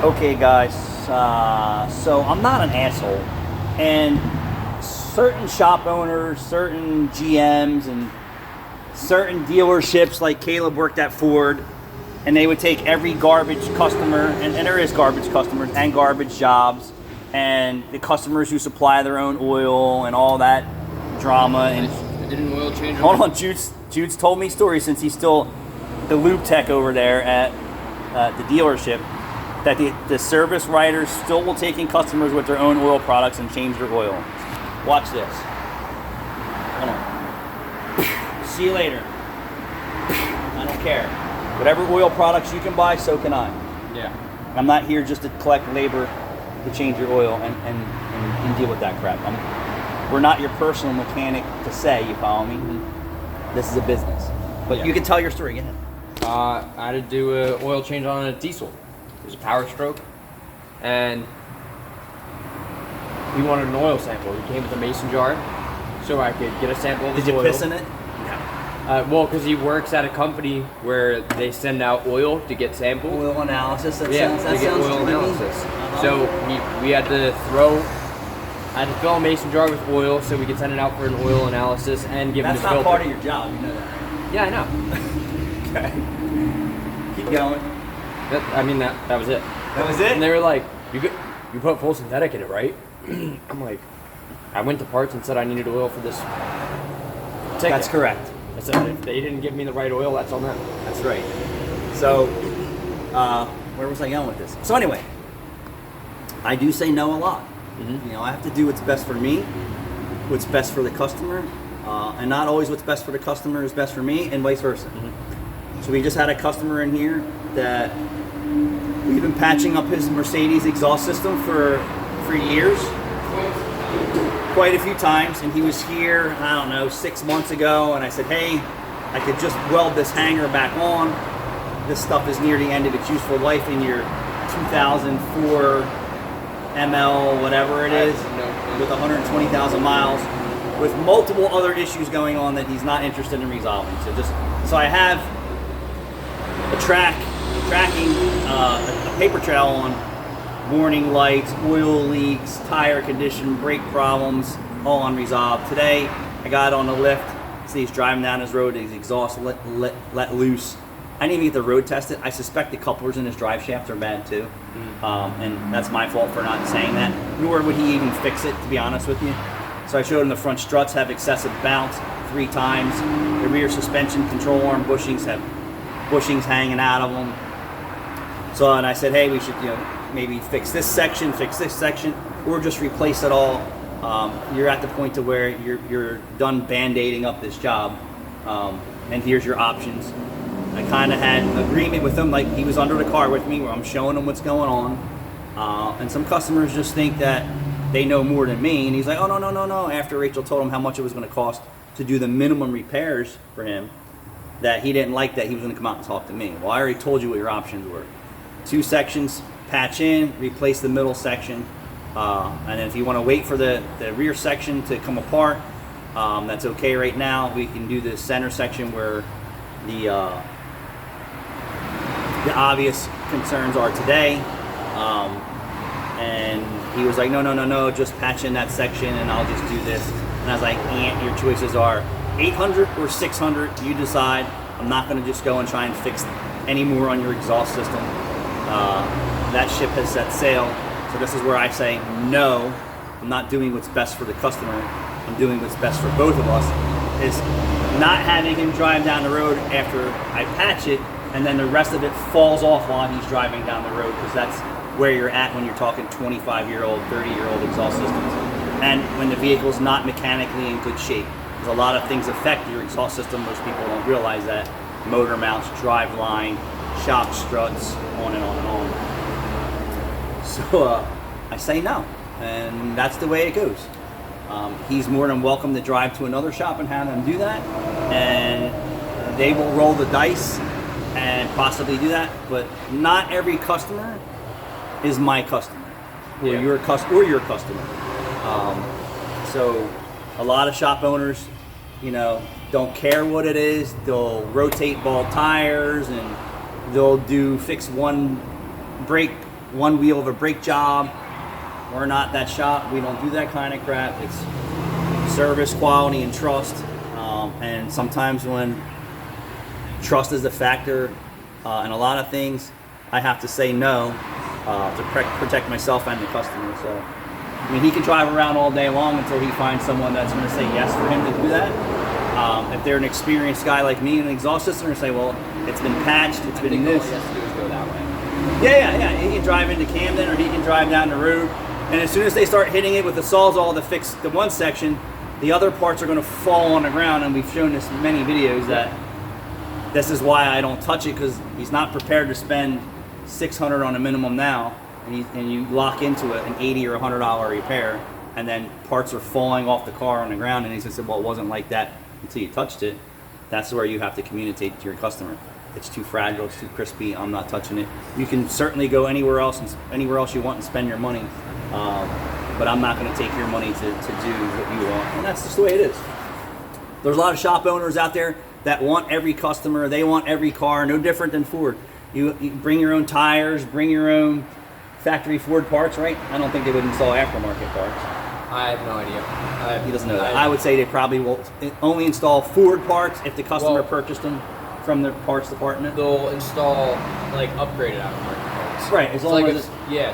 Okay, guys, so I'm not an asshole, and certain shop owners, certain GMs, and certain dealerships, like Caleb worked at Ford, and they would take every garbage customer, and there is garbage customers and garbage jobs, and the customers who supply their own oil and all that drama. And I did an oil change. hold on, Jude's told me stories since he's still the lube tech over there at the dealership, that the service writers still will take in customers with their own oil products and change their oil. Watch this. Hold on. See you later. I don't care. Whatever oil products you can buy, so can I. Yeah. I'm not here just to collect labor to change your oil and deal with that crap. We're not your personal mechanic to say, you follow me? This is a business. But Yeah. you can tell your story. Go ahead. I had to do an oil change on a diesel. It was a power stroke, and he wanted an oil sample. He came with a mason jar, so I could get a sample of his Did you oil. piss in it? Well, because he works at a company where they send out oil to get samples. Oil analysis. That Yeah, sounds, that to get sounds oil tricky. analysis. So we had to fill a mason jar with oil so we could send it out for an oil analysis and give him That's his not filter. part of your job. You know that, right? Yeah, I know. Okay. Keep going. That was it. That was And it? they were like, you put full synthetic in it, right? I'm like, I went to parts and said I needed oil for this ticket. That's correct. I said, if they didn't give me the right oil, that's on them. That's right. So, where was I going with this? So anyway, I do say no a lot. Mm-hmm. You know, I have to do what's best for me, what's best for the customer, and not always what's best for the customer is best for me, and vice versa. Mm-hmm. So we just had a customer in here that we've been patching up his Mercedes exhaust system for years, quite a few times, and he was here, I don't know, 6 months ago, and I said, hey, I could just weld this hanger back on. This stuff is near the end of its useful life in your 2004 ML, whatever it is, with 120,000 miles, with multiple other issues going on that he's not interested in resolving. So I have a tracking a paper trail on warning lights, oil leaks, tire condition, brake problems, all unresolved. Today, I got on the lift. See, he's driving down his road, his exhaust let loose. I didn't even get the road tested. I suspect the couplers in his drive shaft are bad too. And that's my fault for not saying that. Nor would he even fix it, to be honest with you. So I showed him the front struts have excessive bounce 3 times. The rear suspension control arm bushings have bushings hanging out of them. So, and I said, hey, we should, maybe fix this section, or just replace it all. You're at the point to where you're done band-aiding up this job, and here's your options. I kind of had an agreement with him, like he was under the car with me, where I'm showing him what's going on. And some customers just think that they know more than me, and he's like, oh, no. After Rachel told him how much it was going to cost to do the minimum repairs for him, that he didn't like that, he was going to come out and talk to me. Well, I already told you what your options were. 2 sections, patch in, replace the middle section, and then if you want to wait for the rear section to come apart, that's okay right now. We can do the center section where the obvious concerns are today. And he was like, no, just patch in that section and I'll just do this. And I was like, your choices are 800 or 600, you decide. I'm not going to just go and try and fix any more on your exhaust system. That ship has set sail. So this is where I say, no, I'm not doing what's best for the customer. I'm doing what's best for both of us, is not having him drive down the road after I patch it, and then the rest of it falls off while he's driving down the road, because that's where you're at when you're talking 25-year-old, 30-year-old exhaust systems. And when the vehicle's not mechanically in good shape. Because a lot of things affect your exhaust system. Most people don't realize that. Motor mounts, drive line, shock struts, on and on and on. So I say no, and that's the way it goes. He's more than welcome to drive to another shop and have them do that, and they will roll the dice and possibly do that. But not every customer is my customer, or your customer. So a lot of shop owners, don't care what it is. They'll rotate ball tires and they'll fix one brake one wheel of a brake job. We're not that shop. We don't do that kind of crap. It's service, quality, and trust. And sometimes when trust is a factor in a lot of things, I have to say no to protect myself and the customer. So, I mean, he can drive around all day long until he finds someone that's going to say yes for him to do that. If they're an experienced guy like me in an exhaust system, and say, well, it's been patched, it's been this. All he has to do is go that way. Yeah. He can drive into Camden or he can drive down the road. And as soon as they start hitting it with the Sawzall to fix the one section, the other parts are going to fall on the ground. And we've shown this in many videos that this is why I don't touch it, because he's not prepared to spend $600 on a minimum now. And you lock into it an $80 or $100 repair, and then parts are falling off the car on the ground. And he said, well, it wasn't like that until you touched it. That's where you have to communicate to your customer. It's too fragile, it's too crispy, I'm not touching it. You can certainly go anywhere else you want and spend your money, but I'm not going to take your money to do what you want. And that's just the way it is. There's a lot of shop owners out there that want every customer, they want every car, no different than Ford. You bring your own tires, bring your own factory Ford parts, right? I don't think they would install aftermarket parts. I have no idea. He doesn't know that. I would say they probably will only install Ford parts if the customer purchased them from the parts department. They'll install like upgraded aftermarket parts. Right, as long as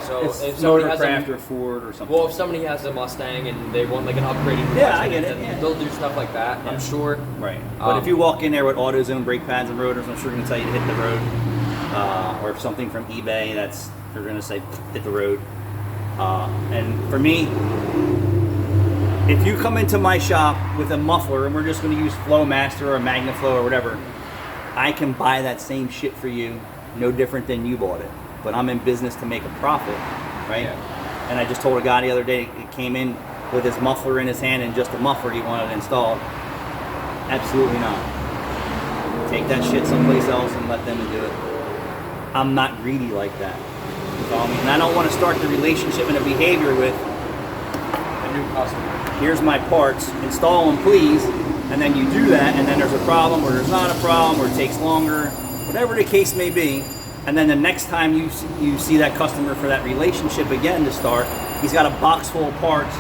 so it's if somebody has Motorcraft or Ford or something. well, if somebody has a Mustang and they want like an upgraded Yeah, I Mustang, get it, yeah. they'll do stuff like that. Yeah. I'm sure. Right. But if you walk in there with AutoZone brake pads and rotors, I'm sure going to tell you to hit the road. Or if something from eBay, they're going to say hit the road. And for me, if you come into my shop with a muffler, and we're just going to use Flowmaster or MagnaFlow or whatever, I can buy that same shit for you, no different than you bought it. But I'm in business to make a profit, right? Yeah. And I just told a guy the other day, he came in with his muffler in his hand and just a muffler he wanted installed. Absolutely not. Take that shit someplace else and let them do it. I'm not greedy like that. You follow me? And I don't want to start the relationship and the behavior with A new customer. here's my parts, install them please, and then you do that, and then there's a problem, or there's not a problem, or it takes longer, whatever the case may be, and then the next time you see that customer for that relationship again to start, he's got a box full of parts,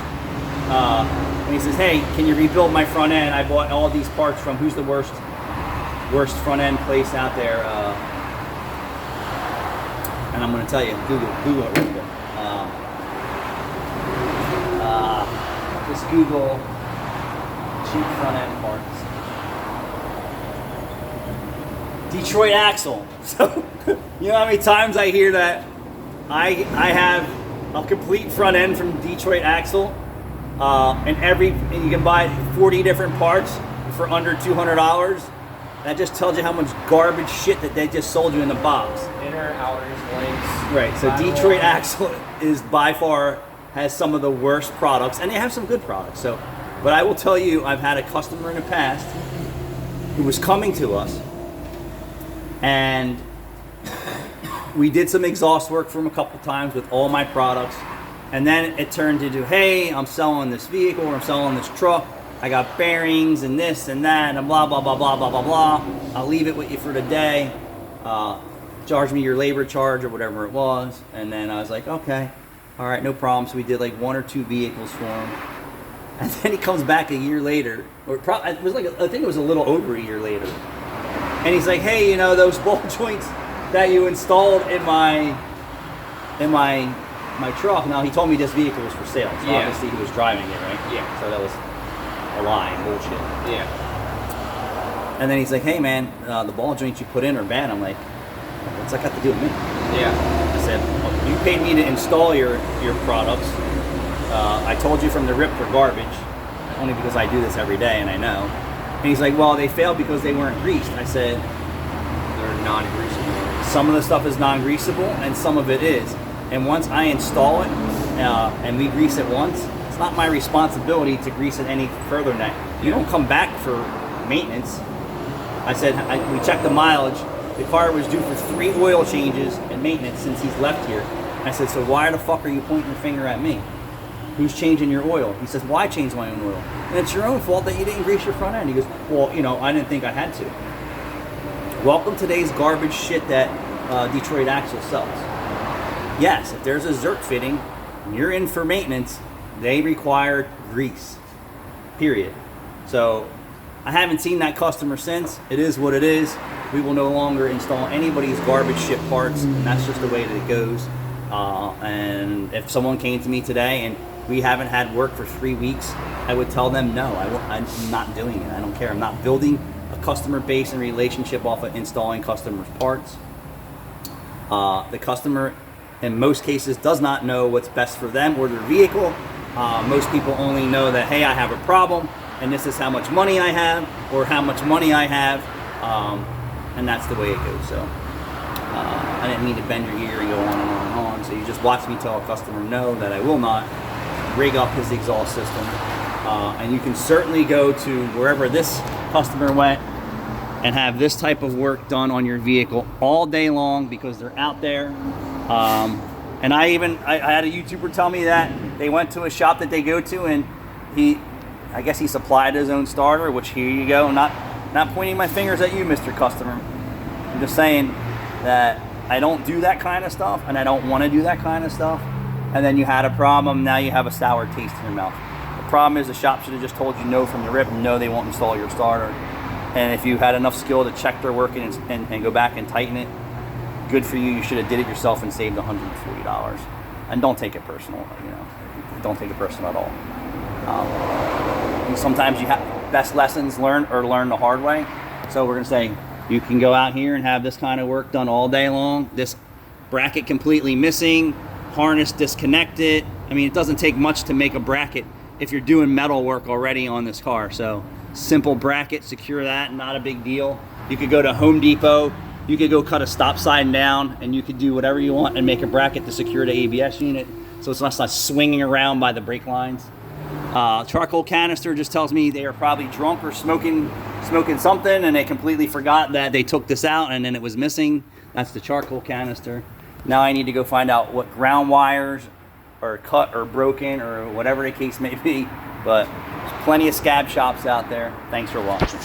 and he says, hey, can you rebuild my front end? I bought all these parts from, who's the worst front end place out there? And I'm going to tell you, Google it real quick. Just Google cheap front end parts. Detroit axle. So, you know how many times I hear that? I have a complete front end from Detroit axle, and you can buy 40 different parts for under $200. That just tells you how much garbage shit that they just sold you in the box. Inner, outers, links. Right. So Detroit axle is by far has some of the worst products, and they have some good products. So, but I will tell you, I've had a customer in the past who was coming to us, and we did some exhaust work for him a couple times with all my products, and then it turned into, hey, I'm selling this vehicle, or I'm selling this truck. I got bearings and this and that and blah, blah, blah, blah, blah, blah, blah. I'll leave it with you for the day. Charge me your labor charge or whatever it was. And then I was like, okay, all right, no problem. So we did like 1 or 2 vehicles for him. And then he comes back a year later, or it was like, I think it was a little over a year later. And he's like, hey, you know, those ball joints that you installed in my truck. Now he told me this vehicle was for sale. So obviously he was driving it, right? Yeah. So that was a lie, bullshit. Yeah. And then he's like, hey man, the ball joints you put in are bad. I'm like, what's that got to do with me? Yeah. I said, well, you paid me to install your products. I told you from the rip they're garbage, only because I do this every day and I know. And he's like, well, they failed because they weren't greased. I said, They're non-greasable. some of the stuff is non-greasable and some of it is. And once I install it and we grease it once, it's not my responsibility to grease it any further than that. You don't come back for maintenance. I said, we checked the mileage. The car was due for 3 oil changes and maintenance since he's left here. I said, so why the fuck are you pointing your finger at me? Who's changing your oil? He says, well, I changed my own oil. And it's your own fault that you didn't grease your front end. He goes, well, you know, I didn't think I had to. Welcome to today's garbage shit that Detroit Axle sells. yes, if there's a Zerk fitting and you're in for maintenance, they require grease, period. So I haven't seen that customer since. It is what it is. We will no longer install anybody's garbage ship parts, and that's just the way that it goes. And if someone came to me today and we haven't had work for 3 weeks, I would tell them no, I'm not doing it. I don't care. I'm not building a customer base and relationship off of installing customers' parts. The customer, in most cases, does not know what's best for them or their vehicle. Most people only know that, hey, I have a problem, and this is how much money I have, or how much money I have, and that's the way it goes. So I didn't mean to bend your ear and go on and on and on. So you just watch me tell a customer no, that I will not rig up his exhaust system. And you can certainly go to wherever this customer went and have this type of work done on your vehicle all day long, because they're out there. And I had a YouTuber tell me that they went to a shop that they go to, and I guess he supplied his own starter, which, here you go. Not pointing my fingers at you, Mr. Customer. I'm just saying that I don't do that kind of stuff, and I don't want to do that kind of stuff. And then you had a problem, now you have a sour taste in your mouth. The problem is the shop should have just told you no from the rip, no, they won't install your starter. And if you had enough skill to check their working and go back and tighten it, good for you. You should have did it yourself and saved $140. And don't take it personal, don't take it personal at all. And sometimes you have best lessons learned the hard way. So we're gonna say, you can go out here and have this kind of work done all day long. This bracket completely missing, harness disconnected. I mean, it doesn't take much to make a bracket if you're doing metal work already on this car. So simple bracket, secure that, not a big deal. You could go to Home Depot, you could go cut a stop sign down, and you could do whatever you want and make a bracket to secure the ABS unit, so it's not swinging around by the brake lines. Charcoal canister just tells me they are probably drunk or smoking something, and they completely forgot that they took this out and then it was missing. That's the charcoal canister. Now I need to go find out what ground wires are cut or broken or whatever the case may be. But there's plenty of scab shops out there. Thanks for watching.